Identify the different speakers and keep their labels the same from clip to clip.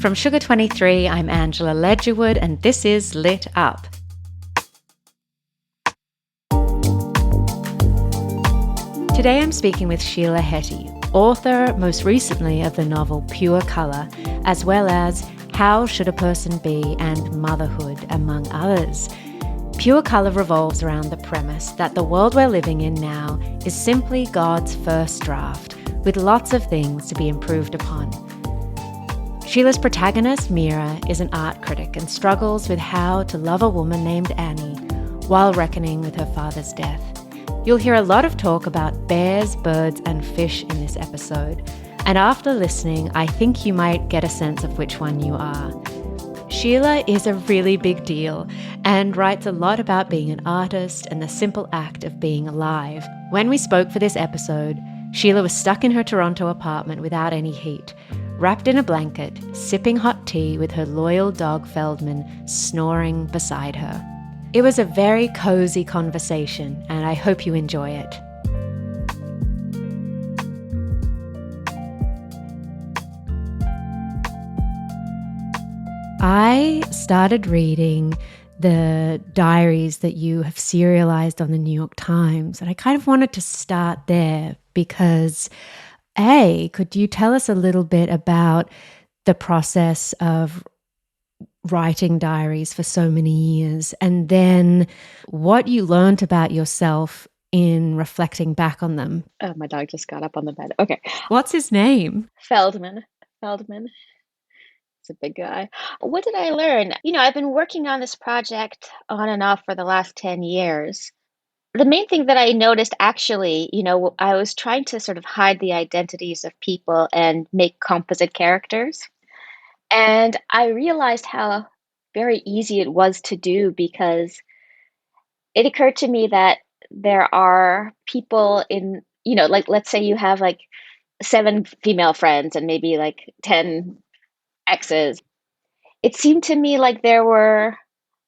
Speaker 1: From Sugar 23, I'm Angela Ledgerwood, and this is Lit Up. Today I'm speaking with Sheila Heti, author most recently of the novel Pure Colour, as well as How Should a Person Be and Motherhood, among others. Pure Colour revolves around the premise that the world we're living in now is simply God's first draft, with lots of things to be improved upon. Sheila's protagonist, Mira, is an art critic and struggles with how to love a woman named Annie while reckoning with her father's death. You'll hear a lot of talk about bears, birds, and fish in this episode, and after listening, I think you might get a sense of which one you are. Sheila is a really big deal and writes a lot about being an artist and the simple act of being alive. When we spoke for this episode, Sheila was stuck in her Toronto apartment without any heat, wrapped in a blanket, sipping hot tea with her loyal dog Feldman snoring beside her. It was a very cozy conversation, and I hope you enjoy it. I started reading the diaries that you have serialized on the New York Times, and I kind of wanted to start there because could you tell us a little bit about the process of writing diaries for so many years, and then what you learned about yourself in reflecting back on them?
Speaker 2: Oh, my dog just got up on the bed. Okay.
Speaker 1: What's his name?
Speaker 2: Feldman. It's a big guy. What did I learn? I've been working on this project on and off for the last 10 years. The main thing that I noticed actually, I was trying to sort of hide the identities of people and make composite characters. And I realized how very easy it was to do because it occurred to me that there are people in, like let's say you have like 7 female friends and maybe like 10 exes. It seemed to me like there were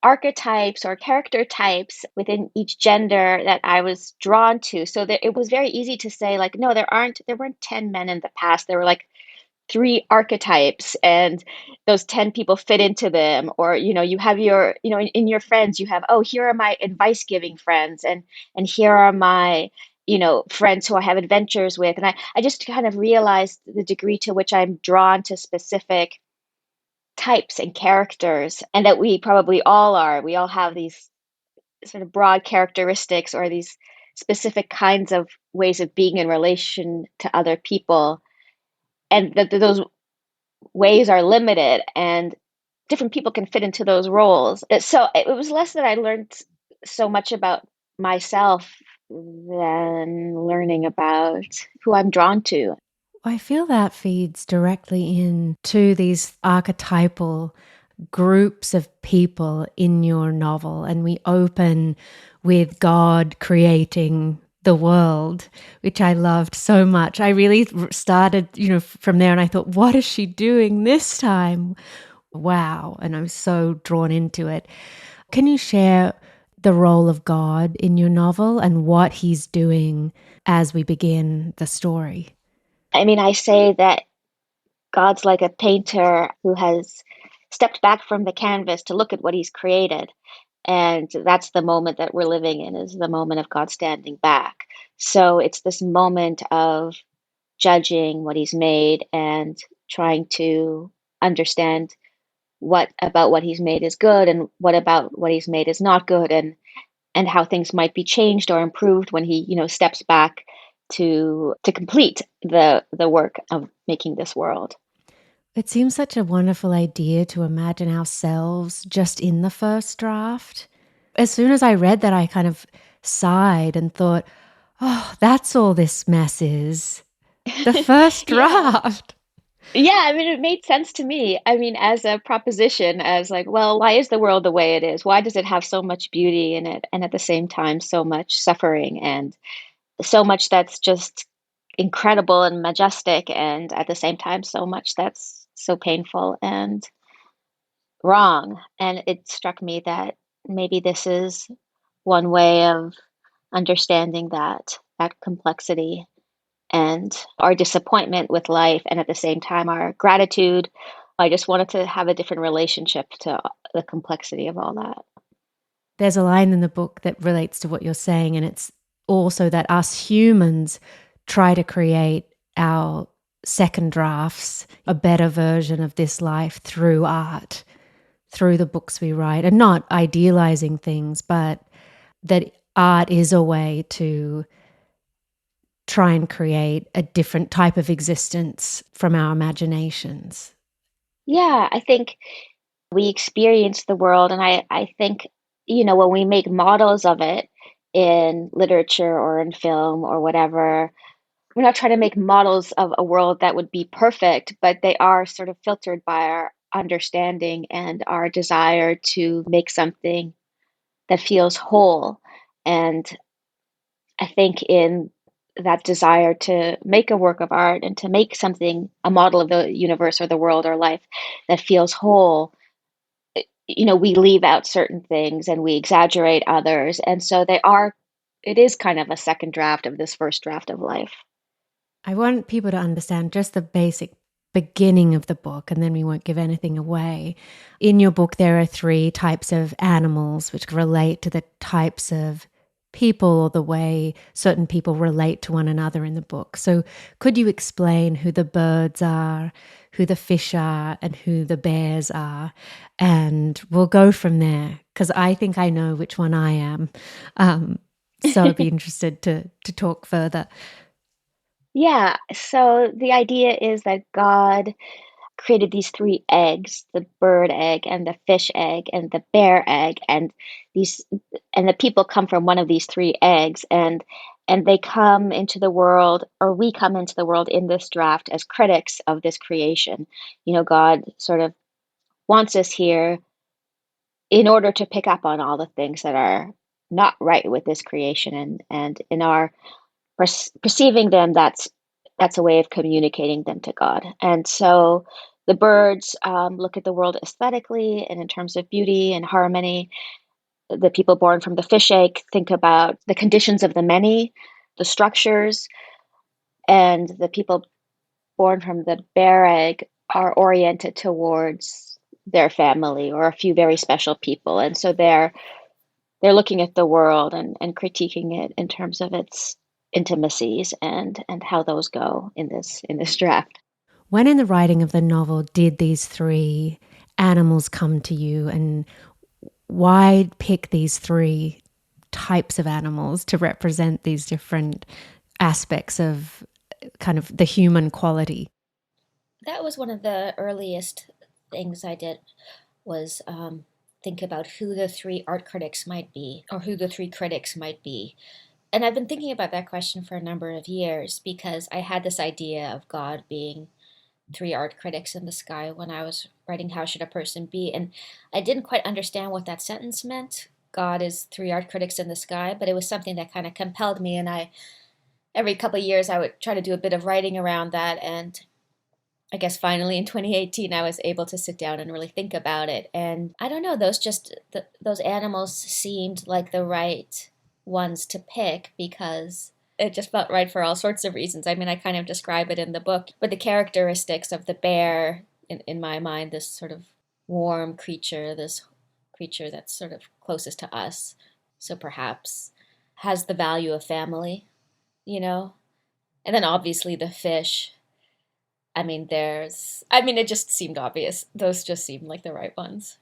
Speaker 2: archetypes or character types within each gender that I was drawn to. So that it was very easy to say like, no, there weren't 10 men in the past. There were like 3 archetypes and those 10 people fit into them. Or, you have your, in your friends, you have, oh, here are my advice giving friends and here are my, friends who I have adventures with. And I just kind of realized the degree to which I'm drawn to specific types and characters, and that we probably all are. We all have these sort of broad characteristics or these specific kinds of ways of being in relation to other people, and that those ways are limited and different people can fit into those roles. So it was less that I learned so much about myself than learning about who I'm drawn to.
Speaker 1: I feel that feeds directly into these archetypal groups of people in your novel. And we open with God creating the world, which I loved so much. I really started, from there, and I thought, what is she doing this time? Wow. And I'm so drawn into it. Can you share the role of God in your novel and what he's doing as we begin the story?
Speaker 2: I mean, I say that God's like a painter who has stepped back from the canvas to look at what he's created. And that's the moment that we're living in, is the moment of God standing back. So it's this moment of judging what he's made and trying to understand what about what he's made is good and what about what he's made is not good, and how things might be changed or improved when he, steps back to complete the work of making this world.
Speaker 1: It seems such a wonderful idea to imagine ourselves just in the first draft. As soon as I read that, I kind of sighed and thought, oh, that's all this mess is. The first draft.
Speaker 2: Yeah, I mean, it made sense to me. I mean, as a proposition, as like, well, why is the world the way it is? Why does it have so much beauty in it and at the same time so much suffering and so much that's just incredible and majestic, and at the same time so much that's so painful and wrong? And it struck me that maybe this is one way of understanding that complexity and our disappointment with life, and at the same time our gratitude I just wanted to have a different relationship to the complexity of all that.
Speaker 1: There's a line in the book that relates to what you're saying, and it's also that us humans try to create our second drafts, a better version of this life through art, through the books we write, and not idealizing things, but that art is a way to try and create a different type of existence from our imaginations.
Speaker 2: Yeah, I think we experience the world, and I think, when we make models of it in literature or in film or whatever, we're not trying to make models of a world that would be perfect, but they are sort of filtered by our understanding and our desire to make something that feels whole. And I think in that desire to make a work of art and to make something, a model of the universe or the world or life that feels whole, we leave out certain things and we exaggerate others. And so it is kind of a second draft of this first draft of life.
Speaker 1: I want people to understand just the basic beginning of the book, and then we won't give anything away. In your book, there are 3 types of animals which relate to the types of people or the way certain people relate to one another in the book. So, could you explain who the birds are, who the fish are, and who the bears are? And we'll go from there, because I think I know which one I am. So, I'd be interested to talk further.
Speaker 2: Yeah, so the idea is that God created these 3 eggs, the bird egg and the fish egg and the bear egg, these and the people come from one of these 3 eggs, and they come into the world, or we come into the world in this draft as critics of this creation. God sort of wants us here in order to pick up on all the things that are not right with this creation, and in our perceiving them, that's a way of communicating them to God. And so the birds look at the world aesthetically and in terms of beauty and harmony. The people born from the fish egg think about the conditions of the many, the structures, and the people born from the bear egg are oriented towards their family or a few very special people. And so they're looking at the world and critiquing it in terms of its intimacies and how those go in this draft.
Speaker 1: When in the writing of the novel did these 3 animals come to you, and why pick these 3 types of animals to represent these different aspects of kind of the human quality?
Speaker 3: That was one of the earliest things I did was think about who the 3 art critics might be, or who the 3 critics might be. And I've been thinking about that question for a number of years because I had this idea of God being 3 art critics in the sky when I was writing How Should a Person Be? And I didn't quite understand what that sentence meant. God is 3 art critics in the sky, but it was something that kind of compelled me. And every couple of years, I would try to do a bit of writing around that. And I guess finally in 2018, I was able to sit down and really think about it. And I don't know, those animals seemed like the right ones to pick because it just felt right for all sorts of reasons. I mean, I kind of describe it in the book, but the characteristics of the bear, in my mind, this sort of warm creature, this creature that's sort of closest to us, so perhaps has the value of family, you know? And then obviously the fish. It just seemed obvious. Those just seemed like the right ones.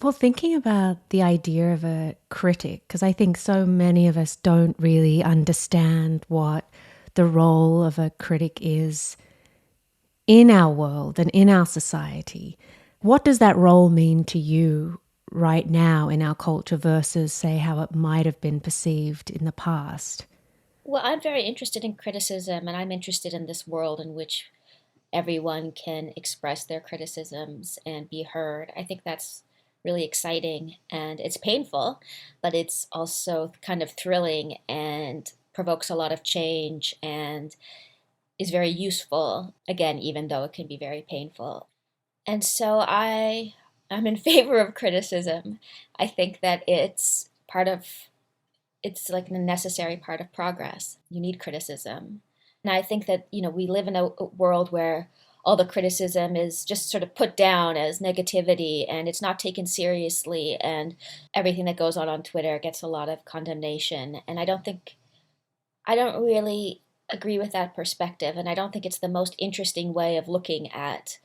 Speaker 1: Well, thinking about the idea of a critic, because I think so many of us don't really understand what the role of a critic is in our world and in our society. What does that role mean to you right now in our culture versus, say, how it might have been perceived in the past?
Speaker 3: Well, I'm very interested in criticism, and I'm interested in this world in which everyone can express their criticisms and be heard. I think that's really exciting and it's painful, but it's also kind of thrilling and provokes a lot of change and is very useful, again, even though it can be very painful. And so I'm in favor of criticism. I think that it's like a necessary part of progress. You need criticism. And I think that, we live in a world where all the criticism is just sort of put down as negativity and it's not taken seriously, and everything that goes on Twitter gets a lot of condemnation. And I don't really agree with that perspective, and I don't think it's the most interesting way of looking at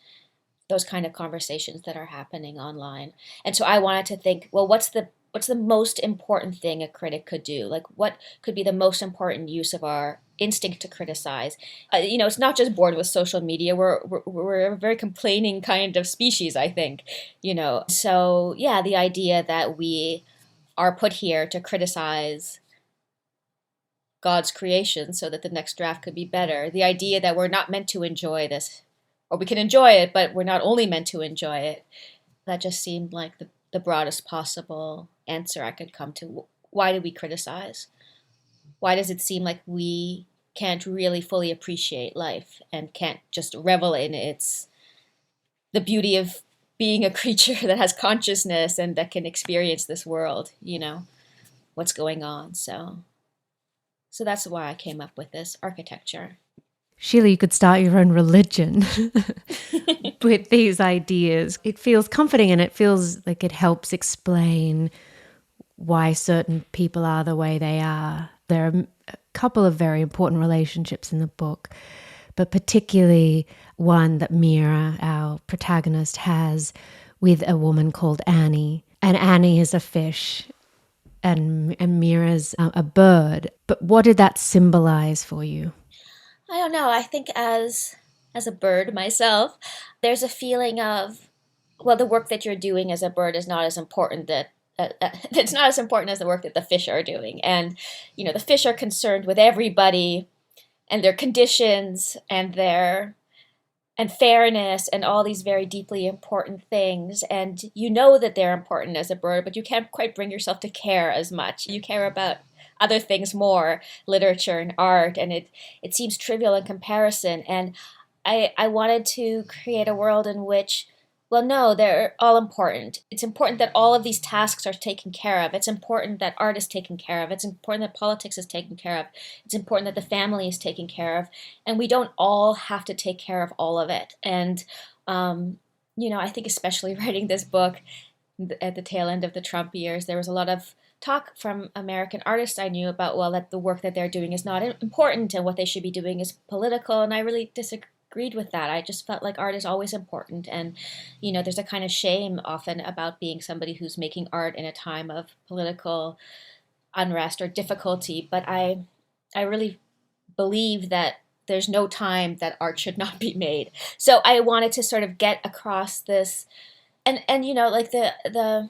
Speaker 3: those kind of conversations that are happening online. And so I wanted to think, well, what's the most important thing a critic could do? Like, what could be the most important use of our instinct to criticize? It's not just born with social media. We're a very complaining kind of species, I think. So yeah, the idea that we are put here to criticize God's creation so that the next draft could be better. The idea that we're not meant to enjoy this, or we can enjoy it, but we're not only meant to enjoy it. That just seemed like the broadest possible answer I could come to. Why do we criticize? Why does it seem like we can't really fully appreciate life and can't just revel in the beauty of being a creature that has consciousness and that can experience this world, what's going on. So that's why I came up with this architecture.
Speaker 1: Sheila, you could start your own religion with these ideas. It feels comforting and it feels like it helps explain why certain people are the way they are. There are a couple of very important relationships in the book, but particularly one that Mira, our protagonist, has with a woman called Annie. And Annie is a fish and Mira's a bird. But what did that symbolize for you?
Speaker 3: I don't know. I think as a bird myself, there's a feeling of, well, the work that you're doing as a bird is not as important it's not as important as the work that the fish are doing. And, the fish are concerned with everybody and their conditions and and fairness and all these very deeply important things. And that they're important as a bird, but you can't quite bring yourself to care as much. You care about other things more, literature and art, and it seems trivial in comparison. And I wanted to create a world in which, well, no, they're all important. It's important that all of these tasks are taken care of. It's important that art is taken care of. It's important that politics is taken care of. It's important that the family is taken care of. And we don't all have to take care of all of it. And, I think especially writing this book at the tail end of the Trump years, there was a lot of talk from American artists I knew about, well, that the work that they're doing is not important and what they should be doing is political. And I really disagreed with that. I just felt like art is always important. And, there's a kind of shame often about being somebody who's making art in a time of political unrest or difficulty. But I really believe that there's no time that art should not be made. So I wanted to sort of get across this and like the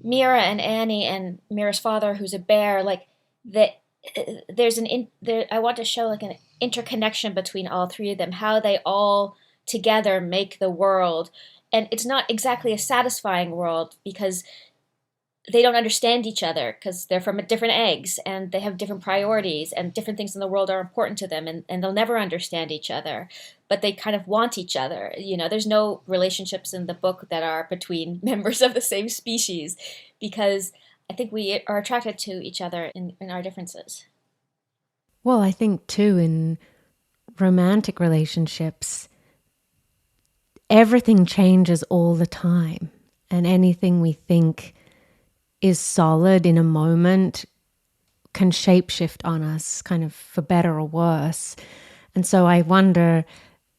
Speaker 3: Mira and Annie and Mira's father, who's a bear, like that. I want to show like an interconnection between all three of them, how they all together make the world, and it's not exactly a satisfying world because they don't understand each other because they're from different eggs and they have different priorities and different things in the world are important to them, and they'll never understand each other, but they kind of want each other. There's no relationships in the book that are between members of the same species because I think we are attracted to each other in our differences.
Speaker 1: Well, I think too in romantic relationships, everything changes all the time, and anything we think is solid in a moment can shapeshift on us, kind of for better or worse. And so I wonder,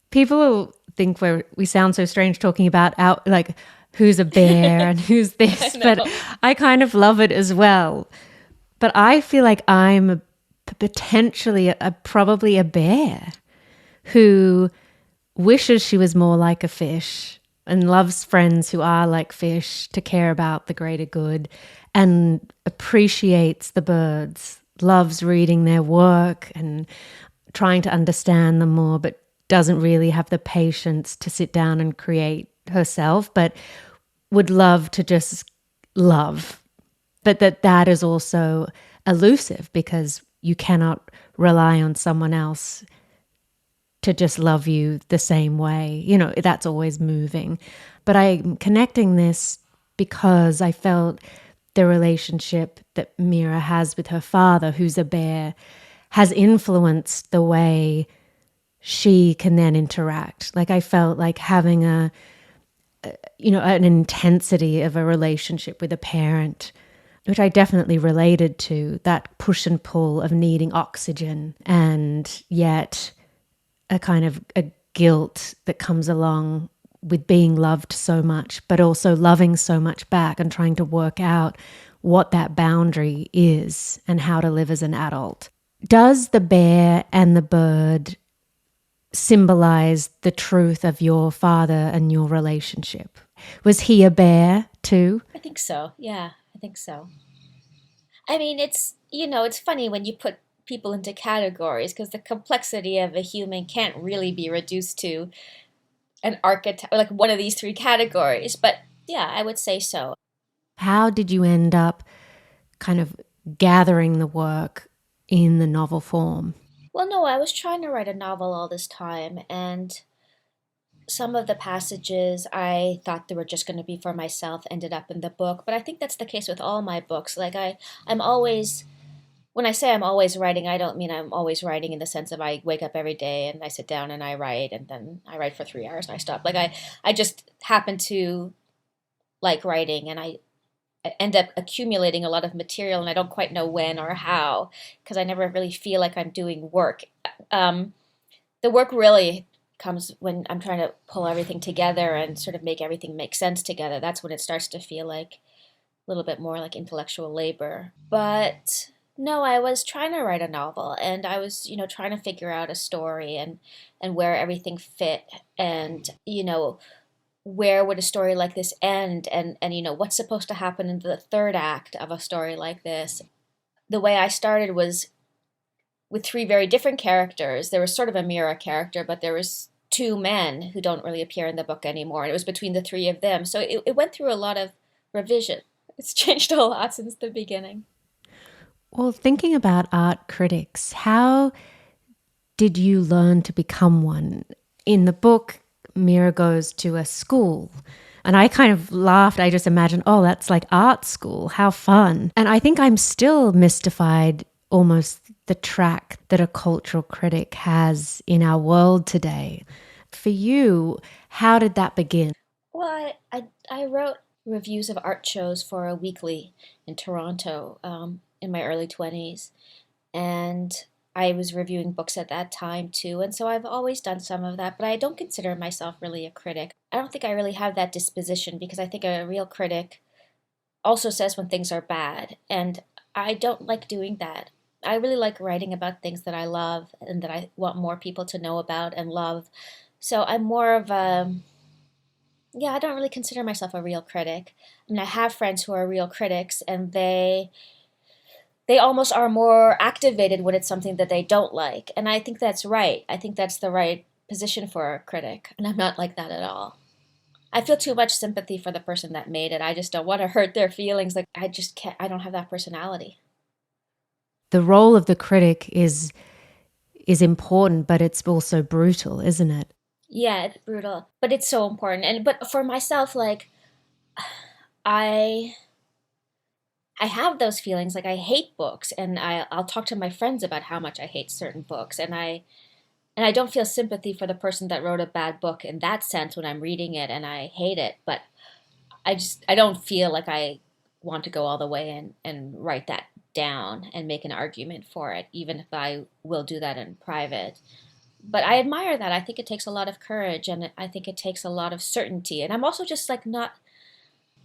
Speaker 1: people think we sound so strange talking about like who's a bear and who's this, but I kind of love it as well. But I feel like I'm potentially probably a bear who wishes she was more like a fish and loves friends who are like fish to care about the greater good and appreciates the birds, loves reading their work and trying to understand them more, but doesn't really have the patience to sit down and create herself, but would love to just love. But that is also elusive because you cannot rely on someone else to just love you the same way. That's always moving. But I'm connecting this because I felt the relationship that Mira has with her father, who's a bear, has influenced the way she can then interact. Like I felt like having an intensity of a relationship with a parent, which I definitely related to, that push and pull of needing oxygen and yet a kind of a guilt that comes along with being loved so much, but also loving so much back and trying to work out what that boundary is and how to live as an adult. Does the bear and the bird symbolize the truth of your father and your relationship? Was he a bear too?
Speaker 3: I think so. Yeah, I think so. I mean, it's funny when you put people into categories because the complexity of a human can't really be reduced to an archetype, like one of these three categories. But yeah, I would say so.
Speaker 1: How did you end up kind of gathering the work in the novel form?
Speaker 3: Well, no, I was trying to write a novel all this time, and some of the passages I thought they were just going to be for myself ended up in the book. But I think that's the case with all my books. Like I'm always when I say I'm always writing, I don't mean I'm always writing in the sense of I wake up every day and I sit down and I write and then I write for 3 hours and I stop. Like I just happen to like writing and I end up accumulating a lot of material and I don't quite know when or how because I never really feel like I'm doing work. Um, the work really comes when I'm trying to pull everything together and sort of make everything make sense together. That's when it starts to feel like a little bit more like intellectual labor. But no, I was trying to write a novel and I was, trying to figure out a story and where everything fit and, where would a story like this end and what's supposed to happen in the third act of a story like this. The way I started was with three very different characters. There was sort of a mirror character, but there was two men who don't really appear in the book anymore. And it was between the three of them. So it went through a lot of revision. It's changed a lot since the beginning.
Speaker 1: Well, thinking about art critics, how did you learn to become one? In the book, Mira goes to a school. And I kind of laughed. I just imagined, oh, that's like art school. How fun. And I think I'm still mystified almost the track that a cultural critic has in our world today. For you, how did that begin?
Speaker 3: Well, I wrote reviews of art shows for a weekly in Toronto in my early 20s. And I was reviewing books at that time too. And so I've always done some of that, but I don't consider myself really a critic. I don't think I really have that disposition because I think a real critic also says when things are bad. And I don't like doing that. I really like writing about things that I love and that I want more people to know about and love. So I'm more of yeah, I don't really consider myself a real critic. I mean, I have friends who are real critics and they almost are more activated when it's something that they don't like. And I think that's right. I think that's the right position for a critic. And I'm not like that at all. I feel too much sympathy for the person that made it. I just don't want to hurt their feelings. Like, I just can't, I don't have that personality.
Speaker 1: The role of the critic is important, but it's also brutal, isn't it?
Speaker 3: Yeah, it's brutal, but it's so important. But for myself, like, I I have those feelings. Like, I hate books, and I'll talk to my friends about how much I hate certain books, and I don't feel sympathy for the person that wrote a bad book in that sense when I'm reading it and I hate it. But I don't feel like I want to go all the way and write that down and make an argument for it, even if I will do that in private. But I admire that. I think it takes a lot of courage and I think it takes a lot of certainty. And I'm also just like not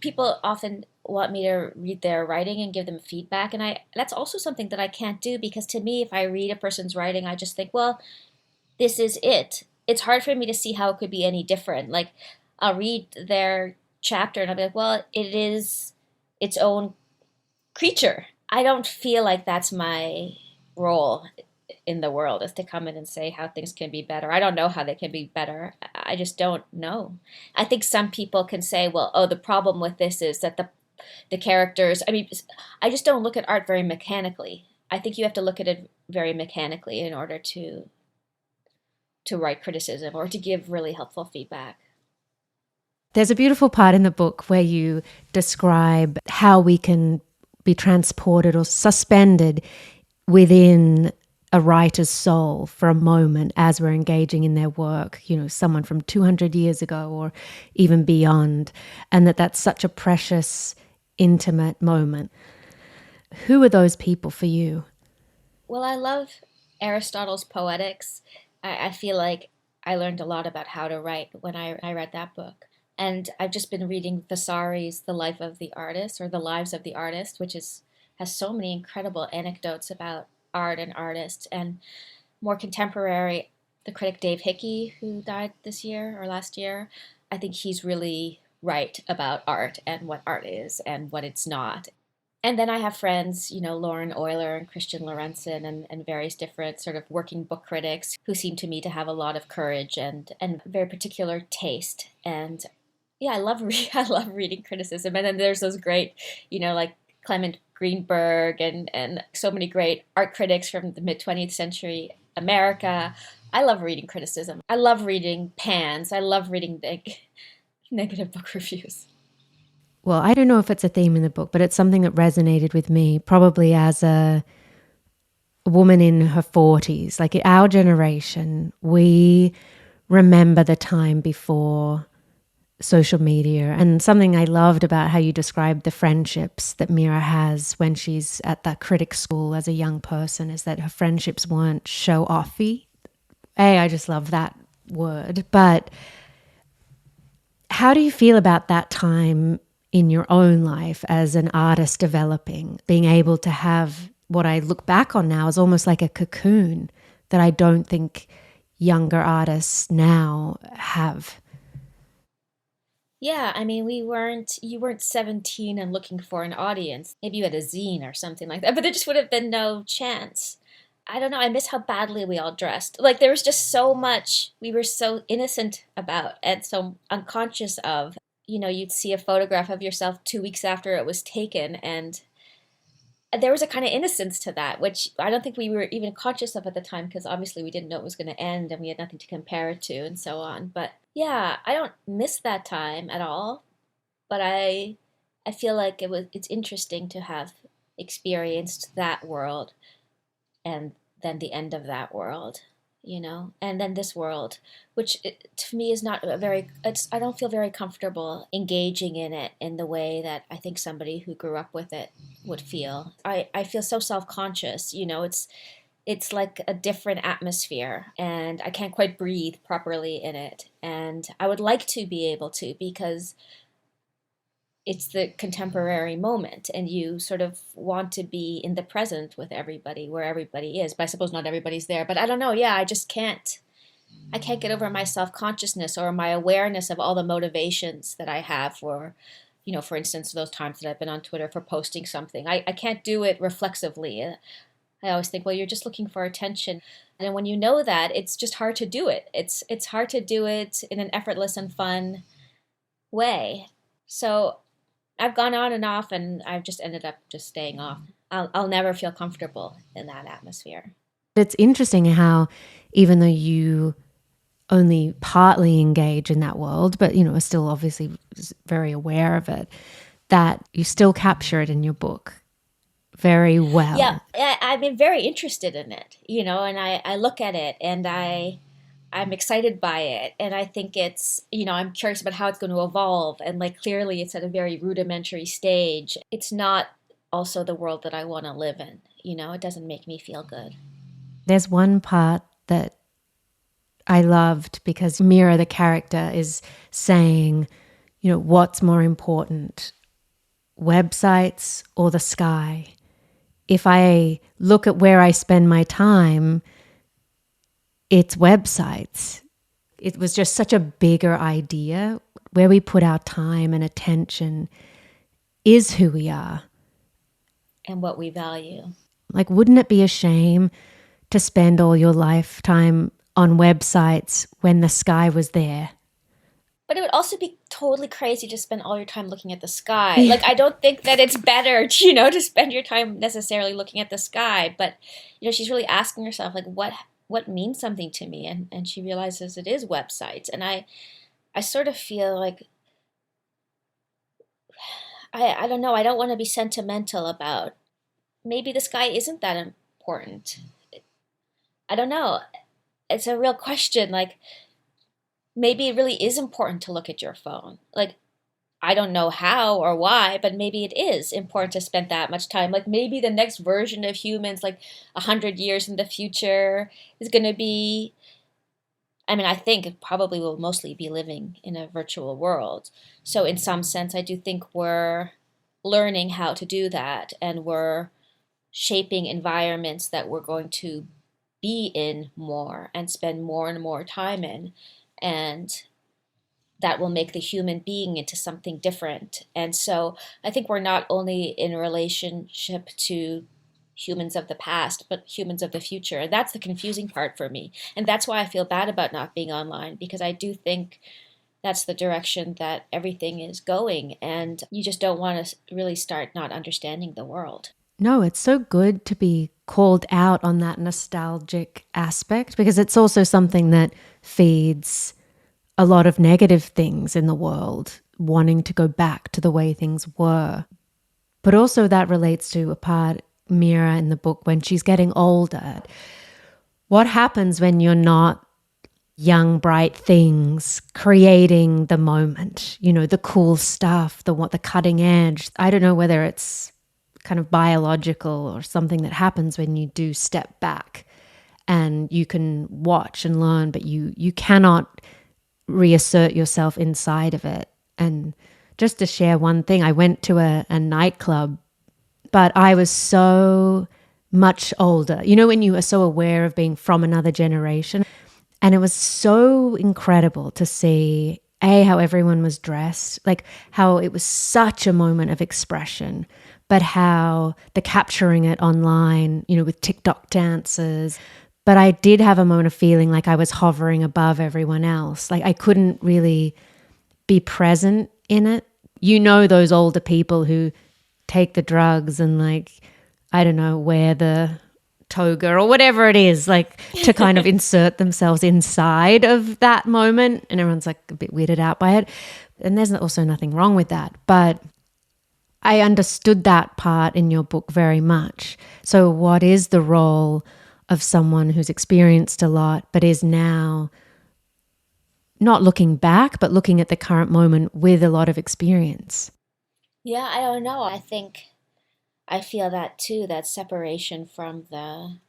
Speaker 3: people often want me to read their writing and give them feedback and I that's also something that I can't do because to me if I read a person's writing I just think, well, this is it. It's hard for me to see how it could be any different. Like I'll read their chapter and I'll be like, well, it is its own creature. I don't feel like that's my role in the world is to come in and say how things can be better. I don't know how they can be better. I just don't know. I think some people can say, well, oh, the problem with this is that the characters, I mean, I just don't look at art very mechanically. I think you have to look at it very mechanically in order to write criticism or to give really helpful feedback.
Speaker 1: There's a beautiful part in the book where you describe how we can be transported or suspended within a writer's soul for a moment as we're engaging in their work, someone from 200 years ago or even beyond, and that's such a precious, intimate moment. Who are those people for you?
Speaker 3: Well, I love Aristotle's Poetics. I feel like I learned a lot about how to write when I read that book. And I've just been reading Vasari's The Life of the Artist, or The Lives of the Artist, which has so many incredible anecdotes about art and artists. And more contemporary, the critic Dave Hickey, who died this year or last year, I think he's really right about art and what art is and what it's not. And then I have friends, Lauren Euler and Christian Lorenzen and various different sort of working book critics who seem to me to have a lot of courage and very particular taste. And yeah, I love reading criticism. And then there's those great, like Clement Greenberg and so many great art critics from the mid 20th century America. I love reading criticism. I love reading pans. I love reading negative book reviews.
Speaker 1: Well, I don't know if it's a theme in the book, but it's something that resonated with me, probably as a woman in her 40s. Like our generation, we remember the time before social media. And something I loved about how you described the friendships that Mira has when she's at that critic school as a young person is that her friendships weren't show-offy. I just love that word. But how do you feel about that time in your own life as an artist developing, being able to have what I look back on now as almost like a cocoon that I don't think younger artists now have?
Speaker 3: Yeah, I mean, you weren't 17 and looking for an audience. Maybe you had a zine or something like that, but there just would have been no chance. I don't know, I miss how badly we all dressed. Like there was just so much we were so innocent about and so unconscious of. You'd see a photograph of yourself 2 weeks after it was taken, and there was a kind of innocence to that, which I don't think we were even conscious of at the time because obviously we didn't know it was going to end and we had nothing to compare it to and so on. But yeah, I don't miss that time at all, but I feel like it's interesting to have experienced that world and then the end of that world, and then this world, which to me is not a very, I don't feel very comfortable engaging in it in the way that I think somebody who grew up with it would feel. I feel so self-conscious, it's like a different atmosphere and I can't quite breathe properly in it. And I would like to be able to because it's the contemporary moment and you sort of want to be in the present with everybody where everybody is, but I suppose not everybody's there. But I don't know, yeah, I can't get over my self-consciousness or my awareness of all the motivations that I have for, for instance, those times that I've been on Twitter for posting something. I can't do it reflexively. I always think, well, you're just looking for attention. And when you know that, it's just hard to do it. It's hard to do it in an effortless and fun way. So I've gone on and off, and I've just ended up just staying off. I'll never feel comfortable in that atmosphere.
Speaker 1: It's interesting how even though you only partly engage in that world, but are still obviously very aware of it, that you still capture it in your book very well.
Speaker 3: Yeah, I've been very interested in it, and I look at it and I'm excited by it, and I think it's, I'm curious about how it's going to evolve, and like clearly it's at a very rudimentary stage. It's not also the world that I want to live in, it doesn't make me feel good.
Speaker 1: There's one part that I loved because Mira, the character, is saying, what's more important, websites or the sky? If I look at where I spend my time, it's websites. It was just such a bigger idea. Where we put our time and attention is who we are.
Speaker 3: And what we value.
Speaker 1: Like, wouldn't it be a shame to spend all your lifetime on websites when the sky was there?
Speaker 3: But it would also be totally crazy to spend all your time looking at the sky. Like, I don't think that it's better, to spend your time necessarily looking at the sky. But, she's really asking herself, like, what means something to me? And she realizes it is websites. And I sort of feel like, I don't know, I don't want to be sentimental about maybe the sky isn't that important. I don't know. It's a real question. Like, maybe it really is important to look at your phone. Like, I don't know how or why, but maybe it is important to spend that much time. Like, maybe the next version of humans, like 100 years in the future, is going to be, I mean, I think it probably will mostly be living in a virtual world. So, in some sense, I do think we're learning how to do that, and we're shaping environments that we're going to be in more and spend more and more time in. And that will make the human being into something different. And so I think we're not only in relationship to humans of the past, but humans of the future. And that's the confusing part for me. And that's why I feel bad about not being online, because I do think that's the direction that everything is going. And you just don't want to really start not understanding the world.
Speaker 1: No, it's so good to be called out on that nostalgic aspect, because it's also something that feeds a lot of negative things in the world, wanting to go back to the way things were. But also that relates to a part, Mira, in the book when she's getting older. What happens when you're not young, bright things, creating the moment, the cool stuff, the cutting edge? I don't know whether it's kind of biological or something that happens when you do step back and you can watch and learn, but you cannot reassert yourself inside of it. And just to share one thing, I went to a nightclub, but I was so much older. When you are so aware of being from another generation. And it was so incredible to see, how everyone was dressed, like how it was such a moment of expression, but how the capturing it online, with TikTok dances. But I did have a moment of feeling like I was hovering above everyone else. Like I couldn't really be present in it. Those older people who take the drugs and wear the toga or whatever it is, to kind of insert themselves inside of that moment. And everyone's a bit weirded out by it. And there's also nothing wrong with that. But I understood that part in your book very much. So what is the role of someone who's experienced a lot but is now not looking back, but looking at the current moment with a lot of experience?
Speaker 3: Yeah, I don't know. I feel that too, that separation from the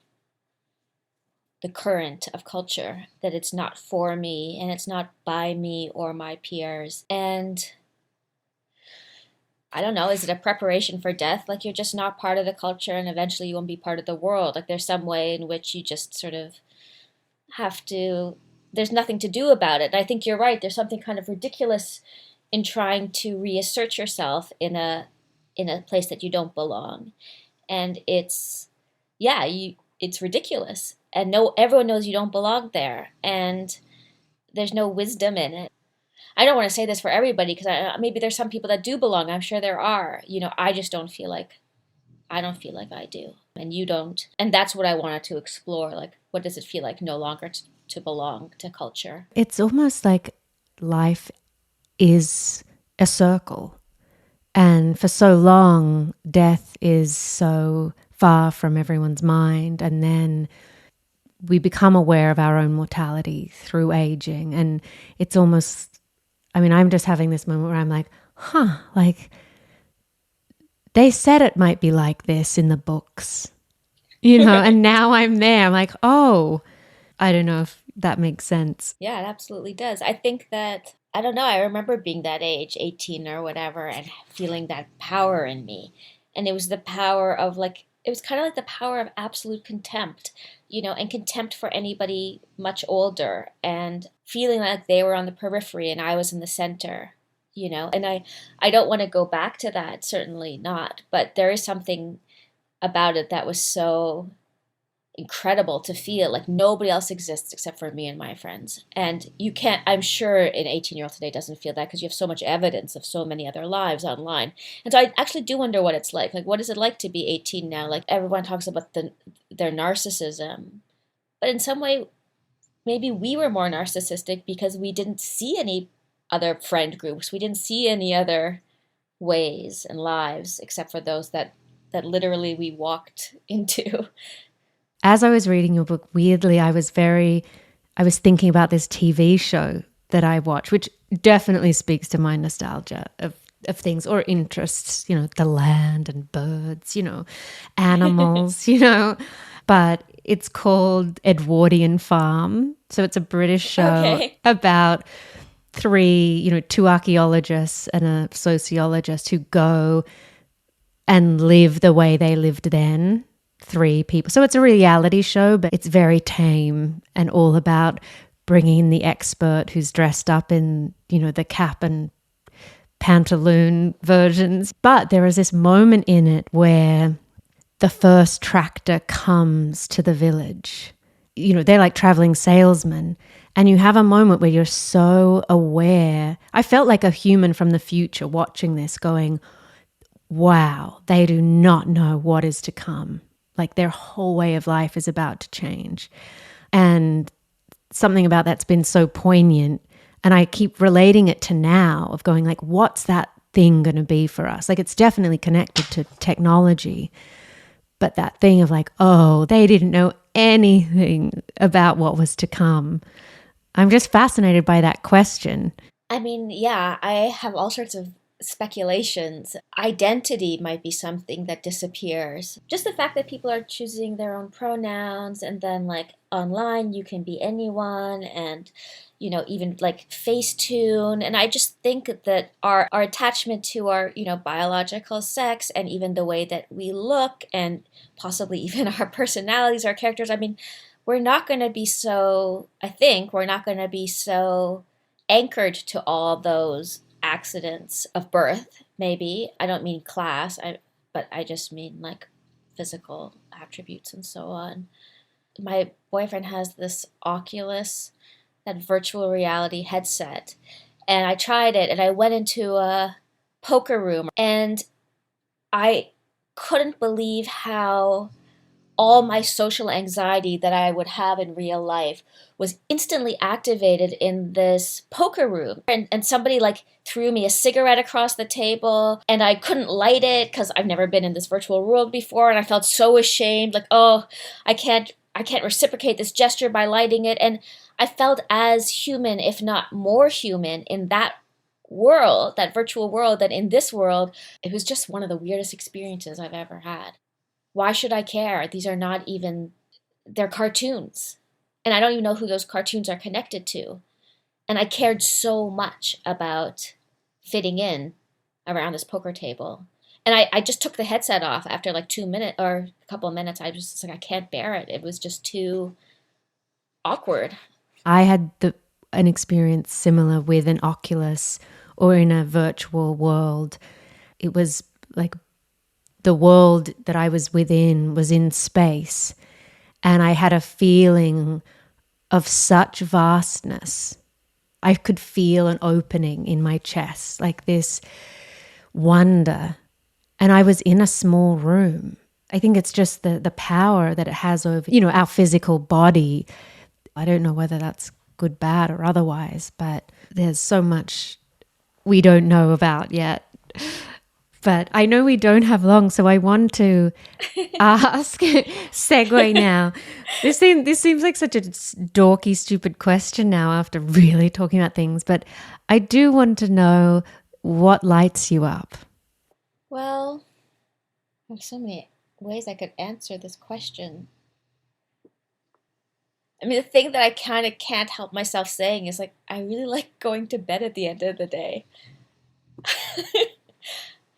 Speaker 3: current of culture, that it's not for me and it's not by me or my peers. And I don't know, is it a preparation for death? Like you're just not part of the culture and eventually you won't be part of the world. Like there's some way in which you just sort of have to, there's nothing to do about it. And I think you're right. There's something kind of ridiculous in trying to reassert yourself in a place that you don't belong. And it's ridiculous. And no, everyone knows you don't belong there. And there's no wisdom in it. I don't want to say this for everybody because maybe there's some people that do belong. I'm sure there are. I just I don't feel like I do, and you don't. And that's what I wanted to explore. Like, what does it feel like no longer to belong to culture?
Speaker 1: It's almost like life is a circle. And for so long, death is so far from everyone's mind. And then we become aware of our own mortality through aging. And it's almost, I'm just having this moment where I'm like, they said it might be like this in the books, and now I'm there. I'm like, oh, I don't know if that makes sense.
Speaker 3: Yeah, it absolutely does. I think that, I don't know, I remember being that age, 18 or whatever, and feeling that power in me. And it was the power of it was kind of like the power of absolute contempt, and contempt for anybody much older, and feeling like they were on the periphery and I was in the center, And I don't want to go back to that, certainly not. But there is something about it that was so incredible to feel like nobody else exists except for me and my friends. And you can't, I'm sure an 18-year-old today doesn't feel that because you have so much evidence of so many other lives online. And so I actually do wonder what it's like. Like, what is it like to be 18 now? Like, everyone talks about their narcissism. But in some way, maybe we were more narcissistic because we didn't see any other friend groups. We didn't see any other ways and lives except for those that literally we walked into.
Speaker 1: As I was reading your book, weirdly, I was thinking about this TV show that I watch, which definitely speaks to my nostalgia of things or interests, the land and birds, animals, But it's called Edwardian Farm. So it's a British show
Speaker 3: Okay.
Speaker 1: about two archaeologists and a sociologist who go and live the way they lived then. Three people. So it's a reality show, but it's very tame and all about bringing in the expert who's dressed up in, the cap and pantaloon versions. But there is this moment in it where the first tractor comes to the village. They're like traveling salesmen. And you have a moment where you're so aware. I felt like a human from the future watching this going, wow, they do not know what is to come. Like their whole way of life is about to change. And something about that's been so poignant. And I keep relating it to now of going like, what's that thing going to be for us? Like it's definitely connected to technology. But that thing of like, oh, they didn't know anything about what was to come. I'm just fascinated by that question.
Speaker 3: I mean, yeah, I have all sorts of speculations. Identity might be something that disappears. Just the fact that people are choosing their own pronouns, and then like online you can be anyone, and even like Facetune. And I just think that our attachment to our, biological sex, and even the way that we look, and possibly even our personalities, our characters, I mean, I think we're not going to be so anchored to all those accidents of birth, maybe. I don't mean class, but I just mean like physical attributes and so on. My boyfriend has this Oculus, that virtual reality headset, and I tried it, and I went into a poker room, and I couldn't believe how all my social anxiety that I would have in real life was instantly activated in this poker room. And somebody like threw me a cigarette across the table, and I couldn't light it because I've never been in this virtual world before, and I felt so ashamed, like, oh, I can't reciprocate this gesture by lighting it. And I felt as human, if not more human, in that world, that virtual world, than in this world. It was just one of the weirdest experiences I've ever had. Why should I care? These are not even, they're cartoons. And I don't even know who those cartoons are connected to. And I cared so much about fitting in around this poker table. And I just took the headset off after like 2 minutes or a couple of minutes. I was just like, I can't bear it. It was just too awkward.
Speaker 1: I had an experience similar with an Oculus or in a virtual world. It was like the world that I was within was in space, and I had a feeling of such vastness. I could feel an opening in my chest, like this wonder. And I was in a small room. I think it's just the power that it has over, our physical body. I don't know whether that's good, bad, or otherwise, but there's so much we don't know about yet. But I know we don't have long, so I want to ask, segue now. This seems like such a dorky, stupid question now after really talking about things, but I do want to know what lights you up.
Speaker 3: Well, there's so many ways I could answer this question. I mean, the thing that I kind of can't help myself saying is like, I really like going to bed at the end of the day.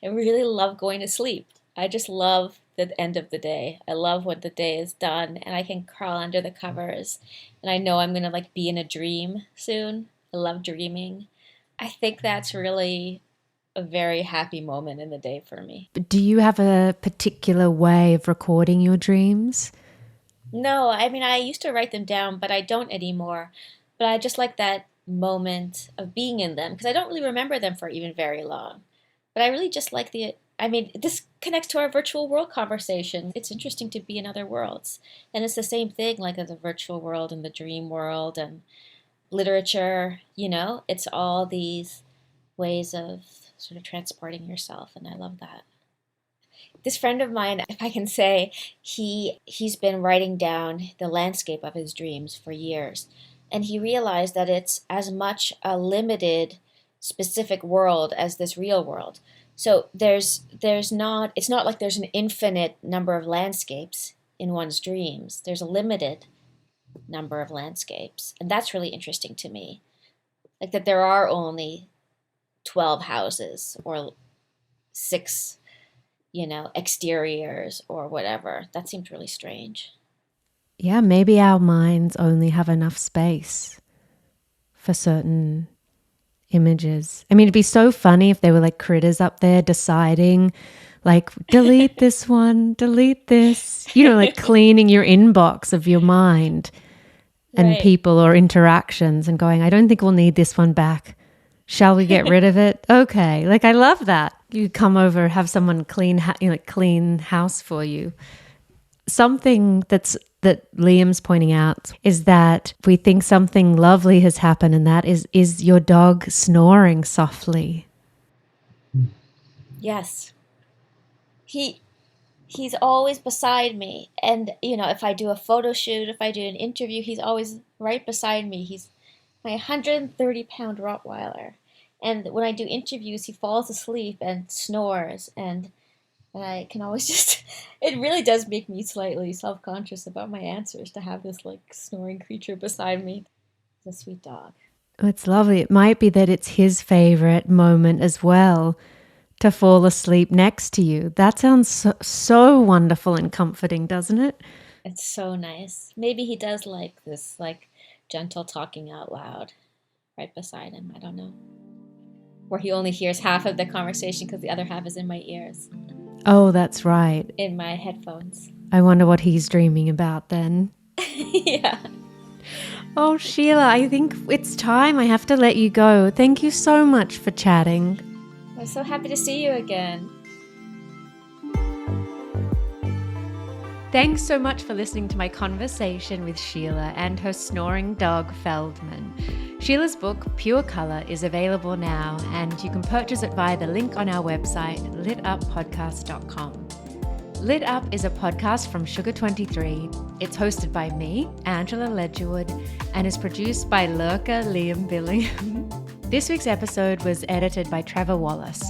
Speaker 3: I really love going to sleep. I just love the end of the day. I love when the day is done and I can crawl under the covers and I know I'm going to like be in a dream soon. I love dreaming. I think that's really a very happy moment in the day for me.
Speaker 1: Do you have a particular way of recording your dreams?
Speaker 3: No, I mean, I used to write them down, but I don't anymore. But I just like that moment of being in them because I don't really remember them for even very long. But I really just like I mean, this connects to our virtual world conversation. It's interesting to be in other worlds. And it's the same thing like in the virtual world and the dream world and literature, it's all these ways of sort of transporting yourself. And I love that. This friend of mine, if I can say, he's been writing down the landscape of his dreams for years. And he realized that it's as much a limited specific world as this real world. So it's not like there's an infinite number of landscapes in one's dreams. There's a limited number of landscapes. And that's really interesting to me. Like that there are only 12 houses or 6, exteriors or whatever. That seems really strange.
Speaker 1: Yeah, maybe our minds only have enough space for certain images. I mean, it'd be so funny if there were like critters up there deciding, like, delete this one, delete this, like cleaning your inbox of your mind and
Speaker 3: Right.
Speaker 1: people or interactions and going, I don't think we'll need this one back. Shall we get rid of it? Okay. Like, I love that. You come over, have someone clean house for you. Something that Liam's pointing out is that we think something lovely has happened, and that is your dog snoring softly.
Speaker 3: Yes. He's always beside me. And, if I do a photo shoot, if I do an interview, he's always right beside me. He's my 130-pound Rottweiler. And when I do interviews, he falls asleep and snores. And I can always it really does make me slightly self-conscious about my answers to have this like snoring creature beside me. It's a sweet dog.
Speaker 1: Oh, it's lovely. It might be that it's his favorite moment as well, to fall asleep next to you. That sounds so wonderful and comforting, doesn't it?
Speaker 3: It's so nice. Maybe he does like this like gentle talking out loud right beside him. I don't know. Where he only hears half of the conversation because the other half is in my ears.
Speaker 1: Oh, that's right.
Speaker 3: In my headphones.
Speaker 1: I wonder what he's dreaming about then.
Speaker 3: Yeah.
Speaker 1: Oh, Sheila, I think it's time. I have to let you go. Thank you so much for chatting.
Speaker 3: I'm so happy to see you again.
Speaker 1: Thanks so much for listening to my conversation with Sheila and her snoring dog, Feldman. Sheila's book, Pure Color, is available now, and you can purchase it via the link on our website, lituppodcast.com. Lit Up is a podcast from Sugar 23. It's hosted by me, Angela Ledgerwood, and is produced by Lurker Liam Billingham. This week's episode was edited by Trevor Wallace.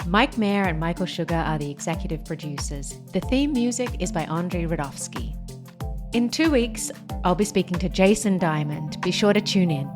Speaker 1: Mike Mayer and Michael Sugar are the executive producers. The theme music is by Andrei Radovsky. In 2 weeks, I'll be speaking to Jason Diamond. Be sure to tune in.